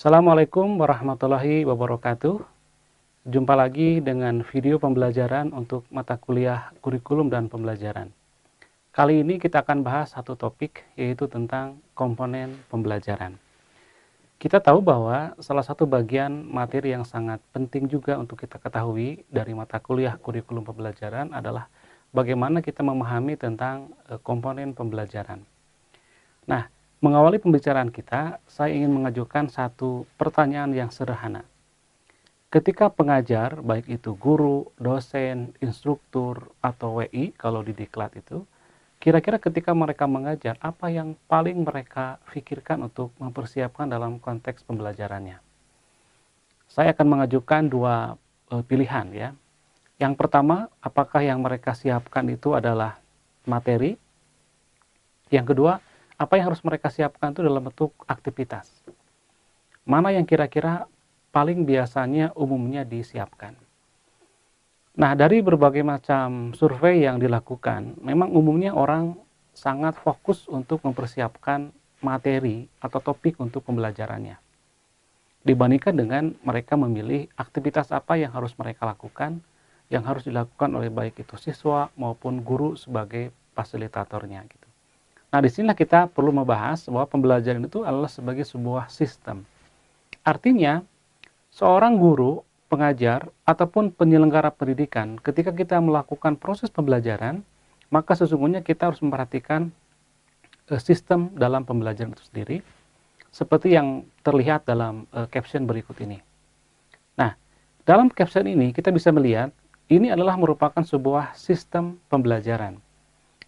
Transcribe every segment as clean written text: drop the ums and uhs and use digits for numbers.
Assalamualaikum warahmatullahi wabarakatuh. Jumpa lagi dengan video pembelajaran untuk mata kuliah kurikulum dan pembelajaran. Kali ini kita akan bahas satu topik, yaitu tentang komponen pembelajaran. Kita tahu bahwa salah satu bagian materi yang sangat penting juga untuk kita ketahui dari mata kuliah kurikulum pembelajaran adalah bagaimana kita memahami tentang komponen pembelajaran. Nah, mengawali pembicaraan kita, saya ingin mengajukan satu pertanyaan yang sederhana. Ketika pengajar, baik itu guru, dosen, instruktur, atau WI kalau di diklat itu, kira-kira ketika mereka mengajar, apa yang paling mereka pikirkan untuk mempersiapkan dalam konteks pembelajarannya? Saya akan mengajukan dua pilihan ya. Yang pertama, apakah yang mereka siapkan itu adalah materi? Yang kedua, apa yang harus mereka siapkan itu dalam bentuk aktivitas. Mana yang kira-kira paling biasanya umumnya disiapkan. Nah, dari berbagai macam survei yang dilakukan, memang umumnya orang sangat fokus untuk mempersiapkan materi atau topik untuk pembelajarannya. Dibandingkan dengan mereka memilih aktivitas apa yang harus mereka lakukan, yang harus dilakukan oleh baik itu siswa maupun guru sebagai fasilitatornya gitu. Nah, disinilah kita perlu membahas bahwa pembelajaran itu adalah sebagai sebuah sistem. Artinya, seorang guru, pengajar, ataupun penyelenggara pendidikan, ketika kita melakukan proses pembelajaran, maka sesungguhnya kita harus memperhatikan sistem dalam pembelajaran itu sendiri, seperti yang terlihat dalam caption berikut ini. Nah, dalam caption ini kita bisa melihat, ini adalah merupakan sebuah sistem pembelajaran.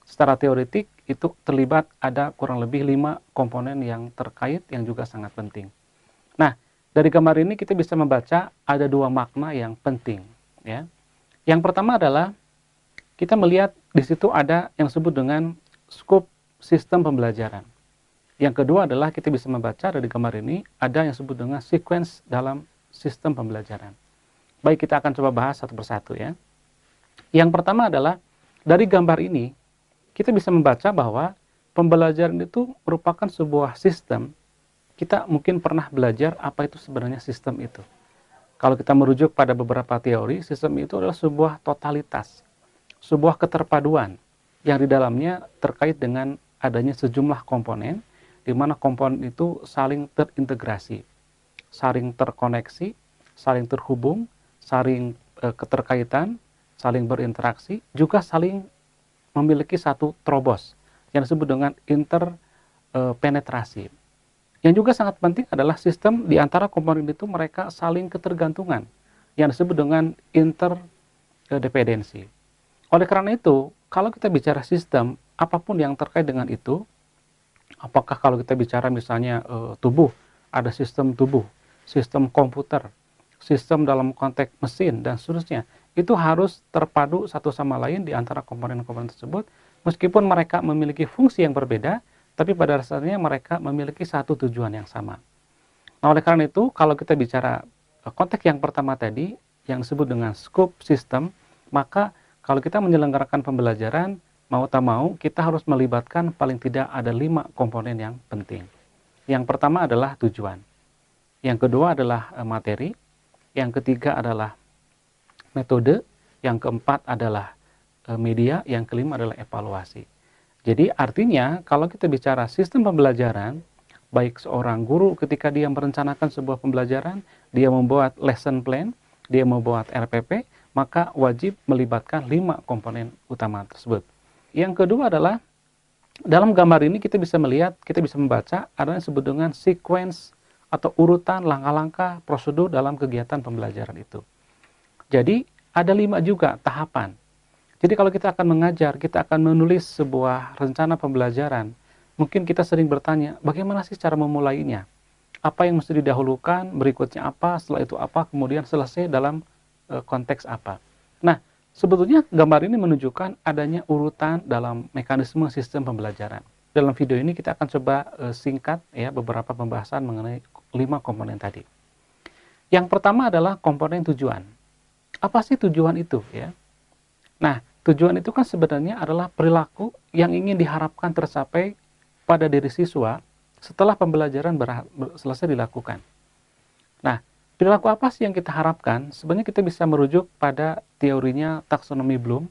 Secara teoretik, itu terlibat ada kurang lebih 5 komponen yang terkait yang juga sangat penting. Nah, dari gambar ini kita bisa membaca ada 2 makna yang penting. Ya. Yang pertama adalah kita melihat di situ ada yang disebut dengan skop sistem pembelajaran. Yang kedua adalah kita bisa membaca dari gambar ini ada yang disebut dengan sequence dalam sistem pembelajaran. Baik, kita akan coba bahas satu persatu ya. Yang pertama adalah dari gambar ini kita bisa membaca bahwa pembelajaran itu merupakan sebuah sistem. Kita mungkin pernah belajar apa itu sebenarnya sistem itu. Kalau kita merujuk pada beberapa teori, sistem itu adalah sebuah totalitas, sebuah keterpaduan yang di dalamnya terkait dengan adanya sejumlah komponen, di mana komponen itu saling terintegrasi, saling terkoneksi, saling terhubung, saling keterkaitan, saling berinteraksi, juga saling memiliki satu trobos yang disebut dengan interpenetrasi. Yang juga sangat penting adalah sistem di antara komponen itu mereka saling ketergantungan yang disebut dengan interdependensi. Oleh karena itu, kalau kita bicara sistem, apapun yang terkait dengan itu, apakah kalau kita bicara misalnya tubuh, ada sistem tubuh, sistem komputer, sistem dalam konteks mesin, dan seterusnya, itu harus terpadu satu sama lain di antara komponen-komponen tersebut, meskipun mereka memiliki fungsi yang berbeda, tapi pada dasarnya mereka memiliki satu tujuan yang sama. Nah, oleh karena itu, kalau kita bicara konteks yang pertama tadi, yang disebut dengan scope system, maka kalau kita menyelenggarakan pembelajaran, mau tak mau, kita harus melibatkan paling tidak ada 5 komponen yang penting. Yang pertama adalah tujuan. Yang kedua adalah materi. Yang ketiga adalah metode, yang keempat adalah media, yang kelima adalah evaluasi. Jadi artinya kalau kita bicara sistem pembelajaran, baik seorang guru ketika dia merencanakan sebuah pembelajaran, dia membuat lesson plan, dia membuat RPP, maka wajib melibatkan 5 komponen utama tersebut. Yang kedua adalah dalam gambar ini kita bisa melihat, kita bisa membaca ada yang disebut dengan sequence atau urutan langkah-langkah prosedur dalam kegiatan pembelajaran itu. Jadi ada 5 juga tahapan. Jadi kalau kita akan mengajar, kita akan menulis sebuah rencana pembelajaran, mungkin kita sering bertanya, bagaimana sih cara memulainya? Apa yang mesti didahulukan, berikutnya apa, setelah itu apa, kemudian selesai dalam konteks apa. Nah, sebetulnya gambar ini menunjukkan adanya urutan dalam mekanisme sistem pembelajaran. Dalam video ini kita akan coba singkat ya beberapa pembahasan mengenai 5 komponen tadi. Yang pertama adalah komponen tujuan. Apa sih tujuan itu ya? Nah, tujuan itu kan sebenarnya adalah perilaku yang ingin diharapkan tercapai pada diri siswa setelah pembelajaran selesai dilakukan. Nah, perilaku apa sih yang kita harapkan? Sebenarnya kita bisa merujuk pada teorinya taksonomi Bloom,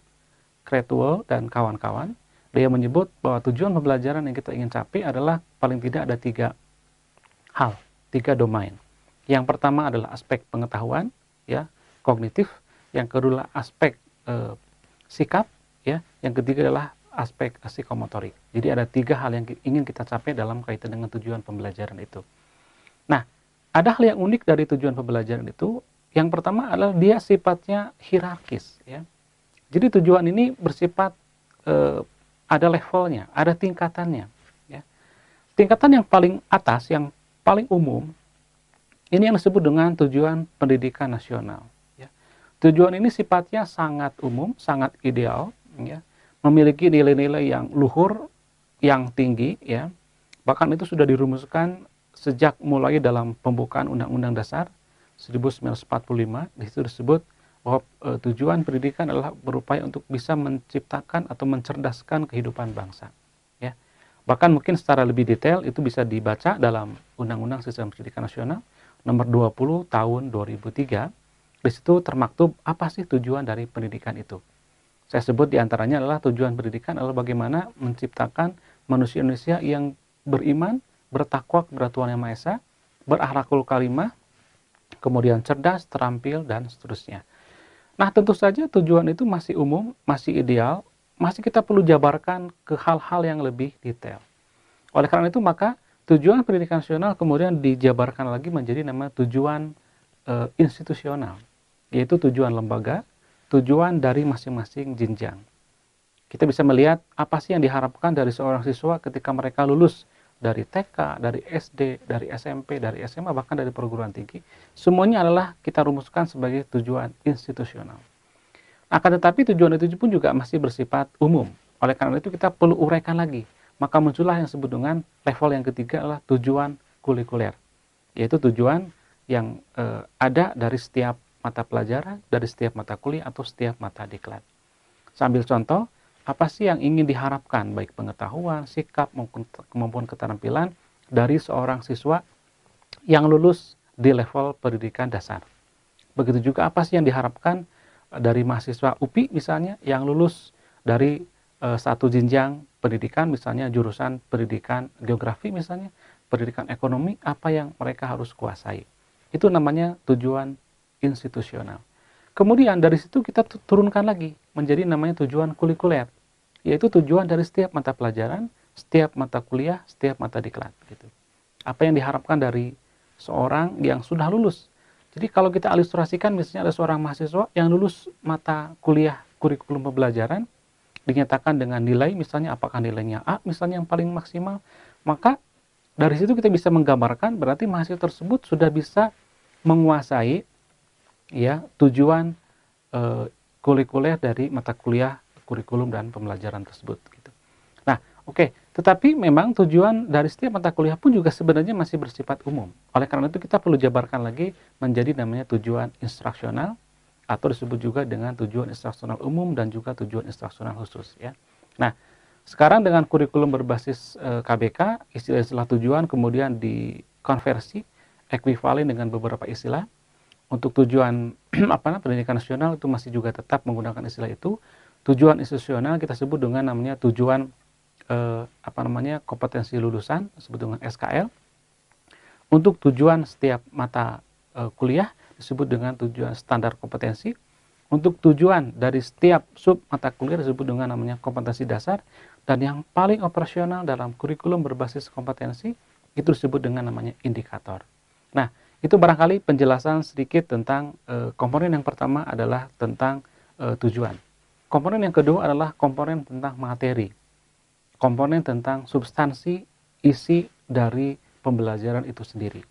Cradwell, dan kawan-kawan. Dia menyebut bahwa tujuan pembelajaran yang kita ingin capai adalah paling tidak ada 3 hal, 3 domain. Yang pertama adalah aspek pengetahuan, ya, kognitif. Yang kedua aspek sikap, ya. Yang ketiga adalah aspek psikomotorik. Jadi ada 3 hal yang ingin kita capai dalam kaitan dengan tujuan pembelajaran itu. Nah, ada hal yang unik dari tujuan pembelajaran itu. Yang pertama adalah dia sifatnya hierarkis, ya. Jadi tujuan ini bersifat ada levelnya, ada tingkatannya, ya. Tingkatan yang paling atas, yang paling umum, ini yang disebut dengan tujuan pendidikan nasional, ya. Tujuan ini sifatnya sangat umum, sangat ideal, ya. Memiliki nilai-nilai yang luhur, yang tinggi, ya. Bahkan itu sudah dirumuskan sejak mulai dalam pembukaan Undang-Undang Dasar 1945. Di situ disebut bahwa tujuan pendidikan adalah berupaya untuk bisa menciptakan atau mencerdaskan kehidupan bangsa, ya. Bahkan mungkin secara lebih detail itu bisa dibaca dalam Undang-Undang Sistem Pendidikan Nasional nomor 20 tahun 2003. Di situ termaktub apa sih tujuan dari pendidikan itu. Saya sebut diantaranya adalah tujuan pendidikan adalah bagaimana menciptakan manusia-manusia yang beriman, bertakwa kepada Tuhan Yang Maha Esa, berakhlakul karimah, kemudian cerdas, terampil, dan seterusnya. Nah, tentu saja tujuan itu masih umum, masih ideal, masih kita perlu jabarkan ke hal-hal yang lebih detail. Oleh karena itu, maka tujuan pendidikan nasional kemudian dijabarkan lagi menjadi nama tujuan institusional, yaitu tujuan lembaga, tujuan dari masing-masing jenjang. Kita bisa melihat apa sih yang diharapkan dari seorang siswa ketika mereka lulus dari TK, dari SD, dari SMP, dari SMA, bahkan dari perguruan tinggi. Semuanya adalah kita rumuskan sebagai tujuan institusional. Akan tetapi tujuan itu pun juga masih bersifat umum. Oleh karena itu kita perlu uraikan lagi. Maka muncullah yang disebut dengan level yang ketiga adalah tujuan kulikuler. Yaitu tujuan yang ada dari setiap mata pelajaran, dari setiap mata kuliah, atau setiap mata diklat. Sambil contoh, apa sih yang ingin diharapkan, baik pengetahuan, sikap, maupun kemampuan keterampilan dari seorang siswa yang lulus di level pendidikan dasar. Begitu juga apa sih yang diharapkan dari mahasiswa UPI misalnya yang lulus dari satu jenjang pendidikan, misalnya jurusan pendidikan geografi misalnya, pendidikan ekonomi, apa yang mereka harus kuasai. Itu namanya tujuan institusional. Kemudian dari situ kita turunkan lagi menjadi namanya tujuan kulikuler, yaitu tujuan dari setiap mata pelajaran, setiap mata kuliah, setiap mata diklat. Gitu. Apa yang diharapkan dari seorang yang sudah lulus. Jadi kalau kita ilustrasikan misalnya ada seorang mahasiswa yang lulus mata kuliah kurikulum pembelajaran, dinyatakan dengan nilai misalnya apakah nilainya A misalnya yang paling maksimal, maka dari situ kita bisa menggambarkan berarti mahasiswa tersebut sudah bisa menguasai, ya, tujuan kulikuler dari mata kuliah kurikulum dan pembelajaran tersebut gitu. Nah, oke, tetapi memang tujuan dari setiap mata kuliah pun juga sebenarnya masih bersifat umum. Oleh karena itu kita perlu jabarkan lagi menjadi namanya tujuan instruksional atau disebut juga dengan tujuan instruksional umum dan juga tujuan instruksional khusus, ya. Nah, sekarang dengan kurikulum berbasis KBK, istilah-istilah tujuan kemudian dikonversi ekuivalen dengan beberapa istilah. Untuk tujuan pendidikan nasional itu masih juga tetap menggunakan istilah itu. Tujuan institusional kita sebut dengan namanya tujuan kompetensi lulusan, disebut dengan SKL. Untuk tujuan setiap mata kuliah disebut dengan tujuan standar kompetensi. Untuk tujuan dari setiap sub mata kuliah disebut dengan namanya kompetensi dasar. Dan yang paling operasional dalam kurikulum berbasis kompetensi itu disebut dengan namanya indikator. Nah, itu barangkali penjelasan sedikit tentang komponen yang pertama adalah tentang tujuan. Komponen yang kedua adalah komponen tentang materi. Komponen tentang substansi, isi dari pembelajaran itu sendiri.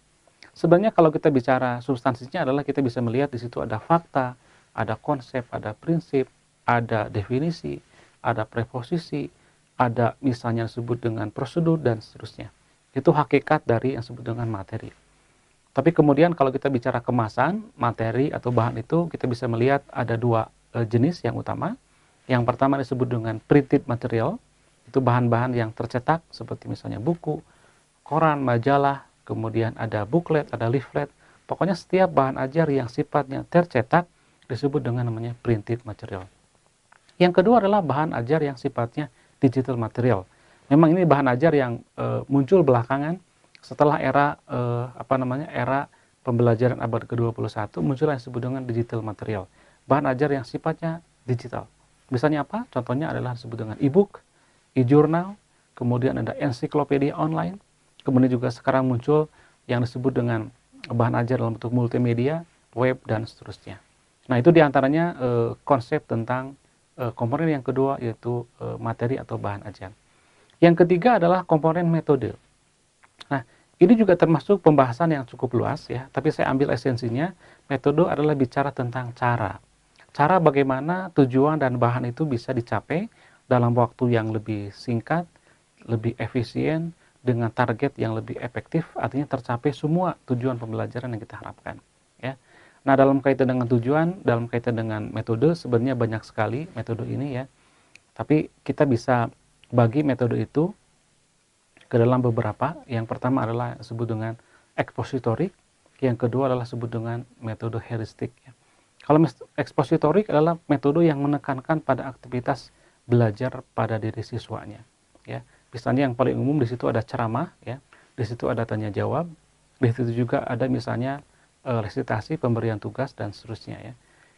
Sebenarnya kalau kita bicara substansinya adalah kita bisa melihat di situ ada fakta, ada konsep, ada prinsip, ada definisi, ada preposisi, ada misalnya disebut dengan prosedur dan seterusnya. Itu hakikat dari yang disebut dengan materi. Tapi kemudian kalau kita bicara kemasan, materi atau bahan itu kita bisa melihat ada 2 jenis yang utama. Yang pertama disebut dengan printed material, itu bahan-bahan yang tercetak seperti misalnya buku, koran, majalah, kemudian ada booklet, ada leaflet, Pokoknya setiap bahan ajar yang sifatnya tercetak disebut dengan namanya printed material. Yang kedua adalah bahan ajar yang sifatnya digital material. Memang ini bahan ajar yang muncul belakangan setelah era era pembelajaran abad ke-21, muncul yang disebut dengan digital material. Bahan ajar yang sifatnya digital. Misalnya apa? Contohnya adalah disebut dengan e-book, e-journal, kemudian ada ensiklopedia online, kemudian juga sekarang muncul yang disebut dengan bahan ajar dalam bentuk multimedia, web, dan seterusnya. Nah, itu diantaranya konsep tentang komponen yang kedua, yaitu materi atau bahan ajar. Yang ketiga adalah komponen metode. Nah, ini juga termasuk pembahasan yang cukup luas ya, tapi saya ambil esensinya. Metode adalah bicara tentang cara. Cara bagaimana tujuan dan bahan itu bisa dicapai dalam waktu yang lebih singkat, lebih efisien, dengan target yang lebih efektif, artinya tercapai semua tujuan pembelajaran yang kita harapkan. Ya. Nah, dalam kaitan dengan tujuan, dalam kaitan dengan metode, sebenarnya banyak sekali metode ini ya. Tapi kita bisa bagi metode itu ke dalam beberapa. Yang pertama adalah disebut dengan ekspositorik, yang kedua adalah disebut dengan metode heuristik. Kalau ekspositorik adalah metode yang menekankan pada aktivitas belajar pada diri siswanya. Ya, misalnya yang paling umum di situ ada ceramah, ya, di situ ada tanya jawab, di situ juga ada misalnya resitasi, pemberian tugas, dan seterusnya. Ya.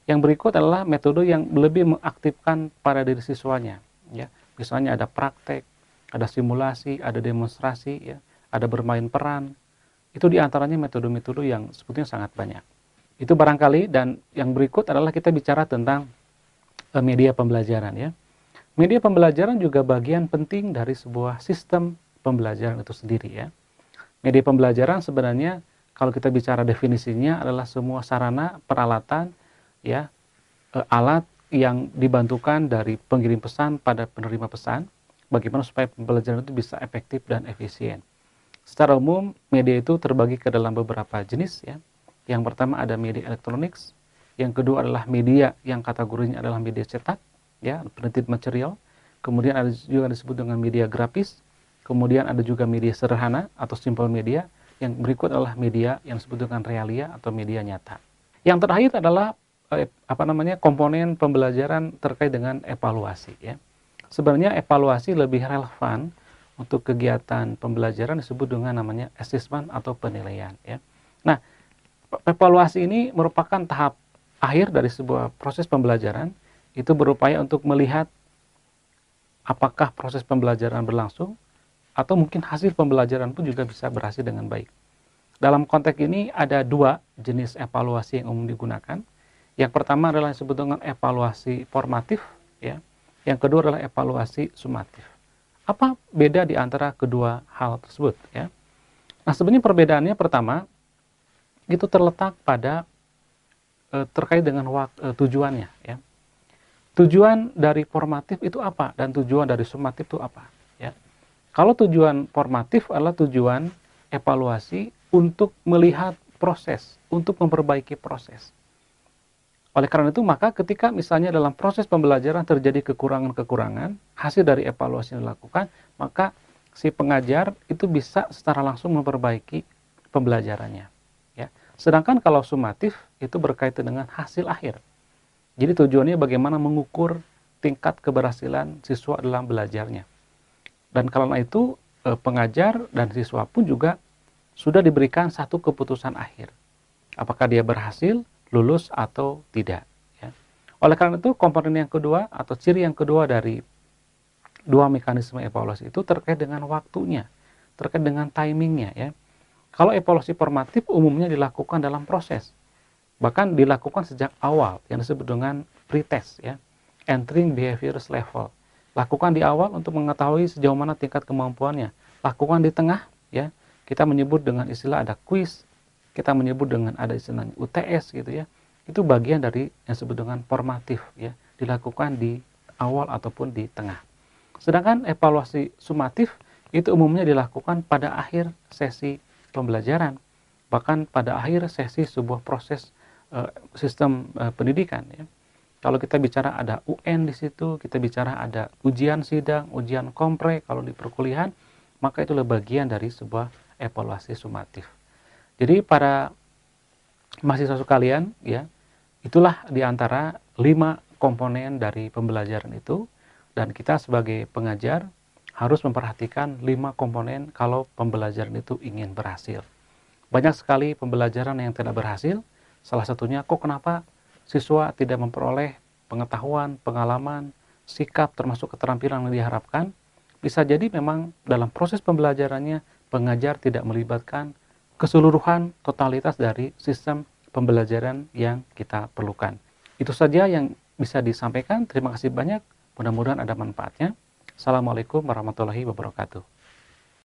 Yang berikut adalah metode yang lebih mengaktifkan pada diri siswanya. Ya. Misalnya ada praktek, ada simulasi, ada demonstrasi, ya, ada bermain peran. Itu diantaranya metode-metode yang sebetulnya sangat banyak. Itu barangkali, dan yang berikut adalah kita bicara tentang media pembelajaran. Ya. Media pembelajaran juga bagian penting dari sebuah sistem pembelajaran itu sendiri. Ya. Media pembelajaran sebenarnya kalau kita bicara definisinya adalah semua sarana, peralatan, ya, alat yang dibantukan dari pengirim pesan pada penerima pesan, bagaimana supaya pembelajaran itu bisa efektif dan efisien. Secara umum, media itu terbagi ke dalam beberapa jenis. Ya. Yang pertama ada media elektronik, yang kedua adalah media yang kategorinya adalah media cetak, ya, printed material. Kemudian ada juga disebut dengan media grafis, kemudian ada juga media sederhana atau simple media. Yang berikut adalah media yang disebut dengan realia atau media nyata. Yang terakhir adalah komponen pembelajaran terkait dengan evaluasi. Ya. Sebenarnya evaluasi lebih relevan untuk kegiatan pembelajaran disebut dengan namanya assessment atau penilaian. Ya. Nah, evaluasi ini merupakan tahap akhir dari sebuah proses pembelajaran. Itu berupaya untuk melihat apakah proses pembelajaran berlangsung, atau mungkin hasil pembelajaran pun juga bisa berhasil dengan baik. Dalam konteks ini ada dua jenis evaluasi yang umum digunakan. Yang pertama adalah disebut dengan evaluasi formatif, ya. Yang kedua adalah evaluasi sumatif. Apa beda di antara kedua hal tersebut? Ya. Nah, sebenarnya perbedaannya pertama itu terletak pada terkait dengan tujuannya. Ya. Tujuan dari formatif itu apa dan tujuan dari sumatif itu apa? Ya. Kalau tujuan formatif adalah tujuan evaluasi untuk melihat proses, untuk memperbaiki proses. Oleh karena itu, maka ketika misalnya dalam proses pembelajaran terjadi kekurangan-kekurangan, hasil dari evaluasi yang dilakukan, maka si pengajar itu bisa secara langsung memperbaiki pembelajarannya. Ya. Sedangkan kalau sumatif itu berkaitan dengan hasil akhir. Jadi tujuannya bagaimana mengukur tingkat keberhasilan siswa dalam belajarnya. Dan karena itu pengajar dan siswa pun juga sudah diberikan satu keputusan akhir. Apakah dia berhasil, lulus atau tidak. Ya. Oleh karena itu komponen yang kedua atau ciri yang kedua dari dua mekanisme evaluasi itu terkait dengan waktunya, terkait dengan timingnya. Ya. Kalau evaluasi formatif umumnya dilakukan dalam proses, bahkan dilakukan sejak awal yang disebut dengan pretest, ya, entering behaviors level. Lakukan di awal untuk mengetahui sejauh mana tingkat kemampuannya. Lakukan di tengah, ya, kita menyebut dengan istilah ada quiz, kita menyebut dengan ada istilahnya UTS gitu ya. Itu bagian dari yang disebut dengan formatif ya, dilakukan di awal ataupun di tengah. Sedangkan evaluasi sumatif itu umumnya dilakukan pada akhir sesi pembelajaran, bahkan pada akhir sesi sebuah proses sistem pendidikan ya. Kalau kita bicara ada UN di situ, kita bicara ada ujian sidang, ujian kompre kalau di perkuliahan, maka itulah bagian dari sebuah evaluasi sumatif. Jadi para mahasiswa sekalian, ya, itulah diantara 5 komponen dari pembelajaran itu, dan kita sebagai pengajar harus memperhatikan 5 komponen kalau pembelajaran itu ingin berhasil. Banyak sekali pembelajaran yang tidak berhasil, salah satunya kok kenapa siswa tidak memperoleh pengetahuan, pengalaman, sikap termasuk keterampilan yang diharapkan. Bisa jadi memang dalam proses pembelajarannya pengajar tidak melibatkan keseluruhan totalitas dari sistem pembelajaran yang kita perlukan. Itu saja yang bisa disampaikan. Terima kasih banyak. Mudah-mudahan ada manfaatnya. Assalamualaikum warahmatullahi wabarakatuh.